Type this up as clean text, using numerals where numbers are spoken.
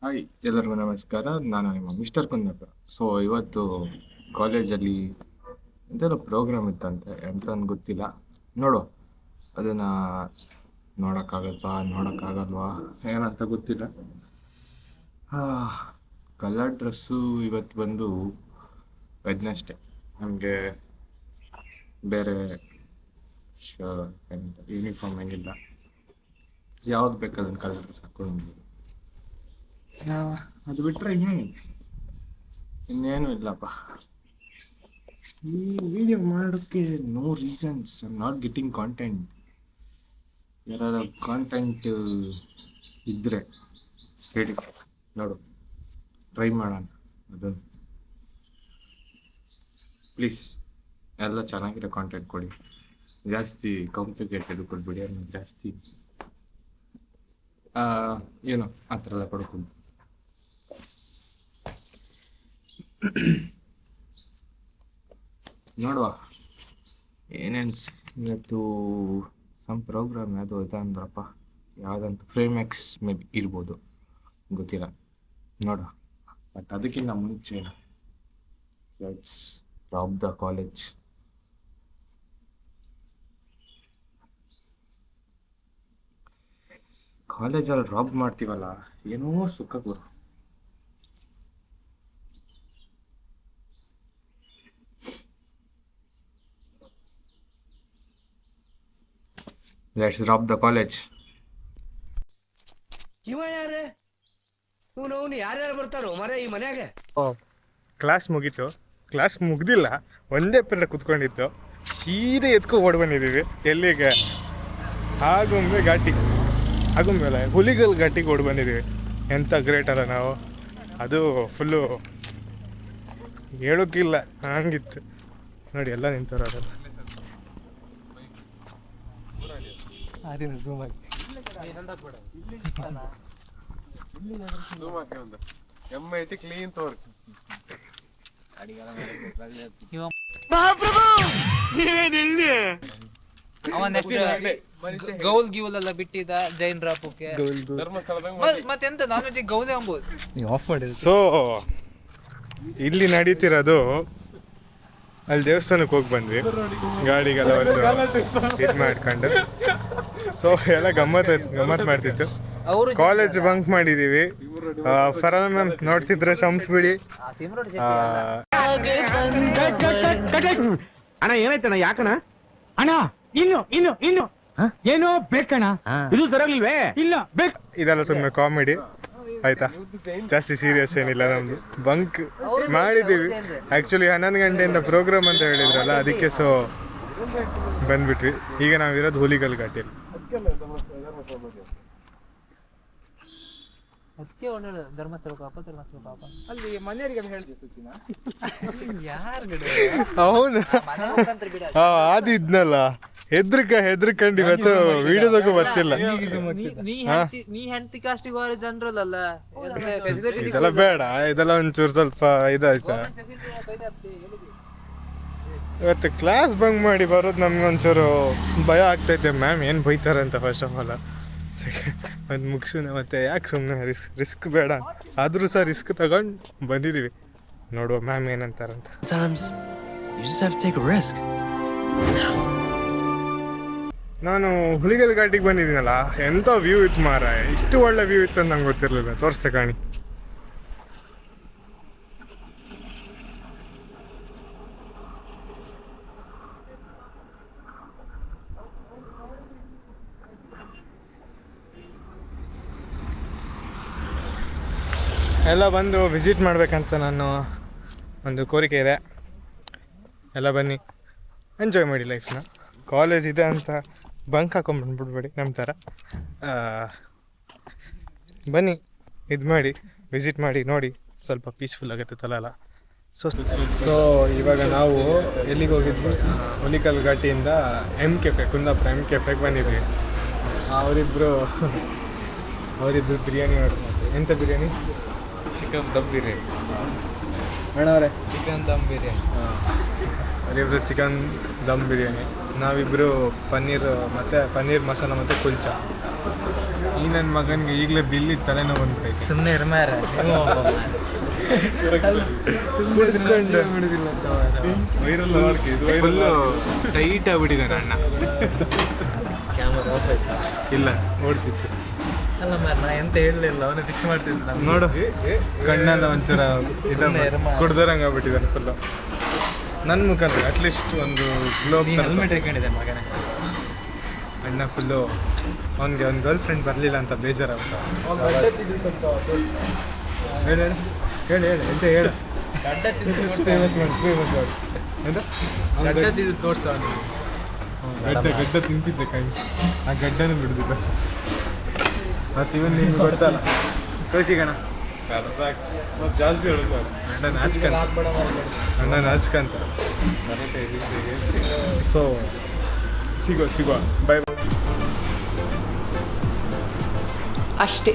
Hi, ಎಲ್ಲರಿಗೂ ನಮಸ್ಕಾರ. ನಾನು ನಿಮ್ಮ ಮಿಸ್ಟರ್ ಕುಂದಾಪುರ. ಸೊ ಇವತ್ತು ಕಾಲೇಜಲ್ಲಿ ಎಂತೆಲ್ಲ ಪ್ರೋಗ್ರಾಮ್ ಇತ್ತಂತೆ, ಎಂತ ಅಂತ ಗೊತ್ತಿಲ್ಲ. ನೋಡು, ಅದನ್ನು ನೋಡೋಕ್ಕಾಗಲ್ವಾ ಏನಂತ ಗೊತ್ತಿಲ್ಲ. ಕಲರ್ ಡ್ರೆಸ್ಸು ಇವತ್ತು ಬಂದು ವೆಡ್ನೆಸ್ಡೇ. ನಮಗೆ ಬೇರೆ ಯೂನಿಫಾರ್ಮ್ ಏನಿಲ್ಲ, ಯಾವ್ದು ಬೇಕಾದ್ರೆ ಕಲರ್ ಡ್ರೆಸ್ ಹಾಕ್ಕೊಂಡು ಅದು ಬಿಟ್ಟರೆ ಇನ್ನೇನು ಇಲ್ಲಪ್ಪ. ಈ ವಿಡಿಯೋ ಮಾಡೋಕ್ಕೆ no reasons, I am not getting content. ಯಾರು ಕಾಂಟೆಂಟ್ ಇದ್ದರೆ ಹೇಳಿ, ನೋಡು, ಟ್ರೈ ಮಾಡೋಣ ಅದನ್ನು. ಪ್ಲೀಸ್ ಎಲ್ಲ ಚೆನ್ನಾಗಿರೋ ಕಾಂಟೆಂಟ್ ಕೊಡಿ, ಜಾಸ್ತಿ ಕಾಂಪ್ಲಿಕೇಟೆಡ್ ಕೊಡ್ಬಿಡಿ. ಅನ್ನೋದು ಜಾಸ್ತಿ ಏನೋ ಆ ಥರ ಎಲ್ಲ ಕೊಡ್ಕೊಂಡು ನೋಡುವ ಏನೇನು. ಇವತ್ತು ಸಮ್ ಪ್ರೋಗ್ರಾಮ್ ಯಾವುದೋ ಇದೆ ಅಂದ್ರಪ್ಪ, ಯಾವುದಂತ ಫ್ರೇಮ್ಯಾಕ್ಸ್ ಮೇ ಬಿ ಇರ್ಬೋದು, ಗೊತ್ತಿಲ್ಲ, ನೋಡುವ. ಬಟ್ ಅದಕ್ಕಿಂತ ಮುಂಚೆ ಲೆಟ್ಸ್ ರಾಬ್ ದ ಕಾಲೇಜ್. ಕಾಲೇಜಲ್ಲಿ ರಾಬ್ ಮಾಡ್ತೀವಲ್ಲ, ಏನೋ ಸುಖ ಗುರು. Let's rob the college. ಇವ ಯಾರೇ ಇವನು ಯಾರ್ಯಾರು ಬರ್ತಾರೋ ಮರೆ ಈ ಮನ್ಯಾಗ? ಕ್ಲಾಸ್ ಮುಗೀತು, ಕ್ಲಾಸ್ ಮುಗ್ದಿಲ್ಲ, ಒಂದೇ ಪೀರಿಯಡ್ ಕುತ್ಕೊಂಡಿತ್ತು, ಸೀರೆ ಎತ್ಕೊ ಓಡ್ ಬಂದಿದ್ದೀವಿ. ಎಲ್ಲಿಗೆ? ಆಗುಂಬೆ ಘಾಟಿ, ಆಗುಂಬೆ ಹುಲಿಗಲ್ ಘಾಟಿಗೆ ಓಡ್ ಬಂದಿದ್ದೀವಿ. ಎಂಥ ಗ್ರೇಟ್ ಅಲ್ಲ ನಾವು. ಅದು ಫುಲ್ಲು ಹೇಳೋಕ್ಕಿಲ್ಲ, ಹಂಗಿತ್ತು ನೋಡಿ, ಎಲ್ಲ ನಿಂತವ್ರು. ಅದೆಲ್ಲ ಝೂಮ್ ಆಗಿ ಕ್ಲೀನ್ ತೋರಿಸಿ. ಅವ ನೆಕ್ಸ್ಟ್ ಗೌಲ್ ಗಿೌಲ್ ಎಲ್ಲ ಬಿಟ್ಟಿದ್ದ ಜೈನ್ ರಾಪಕ್ಕೆ ಮತ್ತೆಂತ ನಾನ್ ವೆಜ್ ಗೌಲೆ ಅಂಬೋದು. ಸೊ ಇಲ್ಲಿ ನಡೀತಿರೋದು, ಅಲ್ಲಿ ದೇವಸ್ಥಾನಕ್ಕೆ ಹೋಗಿ ಬಂದ್ವಿ, ಗಾಡಿಗೆಲ್ಲ ಒಂದು ಇದು ಮಾಡ್ಕೊಂಡು. ಸೊ ಎಲ್ಲ ಗಮ್ಮತ್ ಮಾಡ್ತಿತ್ತು. ಕಾಲೇಜ್ ಬಂಕ್ ಮಾಡಿದೀವಿ. ಫರಾನ ಮ್ಯಾಮ್ ನೋಡ್ತಿದ್ರೆ ಶಂಸ್ಬಿಡಿ. ಅಣ್ಣ ಏನಾಯ್ತಣ್ಣ? ಯಾಕಣ್ಣ ಅಣ್ಣ? ಇನ್ನು ಏನೋ ಬೇಕಣ್ಣ, ಇದು ಸರಿಯಾಗ್ಲಿಲ್ವೇ? ಇಲ್ಲ ಬೇಕು. ಇದೆಲ್ಲ ಸುಮ್ಮನೆ ಕಾಮಿಡಿ ಆಯ್ತಾ, ಜಾಸ್ತಿ ಸೀರಿಯಸ್ ಏನಿಲ್ಲ. ನಮ್ದು ಬಂಕ್ ಮಾಡಿದ್ದೀವಿ. ಆ್ಯಕ್ಚುಲಿ 11 ಗಂಟೆಯಿಂದ ಪ್ರೋಗ್ರಾಮ್ ಅಂತ ಹೇಳಿದ್ರಲ್ಲ, ಅದಕ್ಕೆ ಸೊ ಬಂದ್ಬಿಟ್ವಿ. ಈಗ ನಾವಿರೋದು ಹುಲಿಗಲ್ ಘಾಟಿಯಲ್ಲಿ. ಅದಕ್ಕೆ ಒಳ್ಳೆ ಧರ್ಮಸ್ಥಳ ಅಲ್ಲಿ ಮನೆಯವರಿಗೆಲ್ಲ ಹೇಳಿದೆ ಸಚಿನ. ಅವನು ಆದಿದ್ನಲ್ಲ, ಹೆದ್ರಕಂಡು ಇವತ್ತು ವಿಡಿಯೋದಾಗೂ ಗೊತ್ತಿಲ್ಲ. ನೀ ಹೆಂಡತಿ ಕಾಸ್ಟಿಗೆ ಹೋದ್ರೆ ಜನರಲ್ ಅಲ್ಲ, ಇದೆಲ್ಲ ಬೇಡ, ಇದೆಲ್ಲ ಒಂಚೂರು ಸ್ವಲ್ಪ ಇದಾಯ್ತಾ. ಇವತ್ತು ಕ್ಲಾಸ್ ಬಂಕ್ ಮಾಡಿ ಬರೋದು ನಮ್ಗೆ ಒಂಚೂರು ಭಯ ಆಗ್ತೈತೆ. ಮ್ಯಾಮ್ ಏನು ಬೈತಾರೆ ಅಂತ ಫಸ್ಟ್ ಆಫ್ ಆಲ್. ಸೆಕೆಂಡ್ ಒಂದು ಮುಗಿಸೋಣ, ಮತ್ತೆ ಯಾಕೆ ಸುಮ್ಮನೆ ರಿಸ್ಕ್ ಬೇಡ, ಆದರೂ ಸಹ ರಿಸ್ಕ್ ತಗೊಂಡು ಬಂದಿದ್ದೀವಿ. ನೋಡುವ ಮ್ಯಾಮ್ ಏನಂತಾರಂತ. ನಾನು ಹುಲಿಗಲ್ ಘಾಟಿಗೆ ಬಂದಿದ್ದೀನಲ್ಲ, ಎಂಥ ವ್ಯೂ ಇತ್ತು ಮಾರ, ಇಷ್ಟು ಒಳ್ಳೆ ವ್ಯೂ ಇತ್ತು ಅಂತ ನಂಗೆ ಗೊತ್ತಿರಲಿಲ್ಲ. ತೋರಿಸ್ತೆ ಕಾಣಿ. ಎಲ್ಲ ಬಂದು ವಿಸಿಟ್ ಮಾಡಬೇಕಂತ ನಾನು ಒಂದು ಕೋರಿಕೆ ಇದೆ. ಎಲ್ಲ ಬನ್ನಿ, ಎಂಜಾಯ್ ಮಾಡಿ ಲೈಫ್ನ. ಕಾಲೇಜ್ ಇದೆ ಅಂತ ಬಂಕ್ ಹಾಕೊಂಡ್ಬಂದ್ಬಿಡ್ಬೇಡಿ ನಮ್ಮ ಥರ. ಬನ್ನಿ, ಇದು ಮಾಡಿ, ವಿಸಿಟ್ ಮಾಡಿ, ನೋಡಿ, ಸ್ವಲ್ಪ ಪೀಸ್ಫುಲ್ ಆಗುತ್ತೆ ತಲೆಲ್ಲ. ಸೊ ಇವಾಗ ನಾವು ಎಲ್ಲಿಗೆ ಹೋಗಿದ್ವಿ? ಹುಲಿಕಲ್ ಘಾಟಿಯಿಂದ ಎಮ್ ಕೆಫೆ, ಕುಂದಾಪುರ ಎಮ್ ಕೆಫೆಗೆ ಬಂದಿದ್ವಿ. ಅವರಿಬ್ಬರು ಬಿರಿಯಾನಿ ಆರ್ಡರ್ ಮಾಡ್ತೀವಿ. ಎಂಥ ಬಿರಿಯಾನಿ? ಚಿಕನ್ ದಮ್ ಬಿರಿಯಾನಿ. ಅಣ್ಣವ್ರೆ ಚಿಕನ್ ದಮ್ ಬಿರಿಯಾನಿ. ಅವರಿಬ್ಬರು ಚಿಕನ್ ದಮ್ ಬಿರಿಯಾನಿ. ನಾವಿಬ್ಬರು ಪನ್ನೀರ್ ಮತ್ತು ಪನ್ನೀರ್ ಮಸಾಲ ಮತ್ತು ಕುಲ್ಚಾ. ಈ ನನ್ನ ಮಗನಿಗೆ ಈಗಲೇ ಬಿಲ್ಲಿ ತಲೆನೋವು ಬಂದ್ಬಿಟ್ಟೈತೆ. ಸುಮ್ಮನೆ ಇರ್ಮಾರ ಫುಲ್ಲು ಟೈಟ್ ಆಗ್ಬಿಟ್ಟಿದ್ದಾನೆ ಅಣ್ಣ. ಕ್ಯಾಮರಾ ಆಫ್ ಆಯ್ತಾ? ಇಲ್ಲ ನೋಡ್ತಿತ್ತು. ಅಲ್ಲ ಮಾರ ನಾ ಎಂತ ಹೇಳಲಿಲ್ಲ, ಅವನೇ ಫಿಕ್ಸ್ ಮಾಡ್ತಿದ್ದ. ನೋಡು ಕಣ್ಣೆಲ್ಲ ಒಂಚೂರ ಕುಡ್ದರಂಗೆ ಆಗ್ಬಿಟ್ಟಿದ್ದಾನೆ ಫುಲ್ಲು. ನನ್ನ ಮುಖಾಂತರ ಅಟ್ಲೀಸ್ಟ್ ಒಂದು ಗ್ಲೋಬ್ ಹೆಲ್ಮೆಟ್ ಹಾಕೊಂಡಿದ್ದಾನೆ ಮಗನೇ. ಅಣ್ಣ ಫುಲ್ಲು ಅವ್ನಿಗೆ ಅವ್ನ ಗರ್ಲ್ ಫ್ರೆಂಡ್ ಬರಲಿಲ್ಲ ಅಂತ ಬೇಜಾರಾಗ್ತಾ. ಹೇಳಿ ಹೇಳಿ ಹೇಳಿ ಎಂತ ಹೇಳ. ಗಡ್ಡ ತಿಂದು ತೋರ್ಸ ಅವನಿಗೆ. ಗಡ್ಡ ತಿಂತಿದ್ದೆ ಕೈ, ಆ ಗಡ್ಡನೂ ಬಿಡ್ದಿದ್ದ. ಮತ್ತು ಇವನ್ ನಿಮ್ಗೆ ಗೊತ್ತಲ್ಲ ಕೌಶಿಕಣ ಜಾಸ್ತಿ ಹೇಳುದು ಅಣ್ಣ ನಾಚ್ಕಂತ. ಸೊ ಸಿಗೋ ಬೈ. ಅಷ್ಟೇ.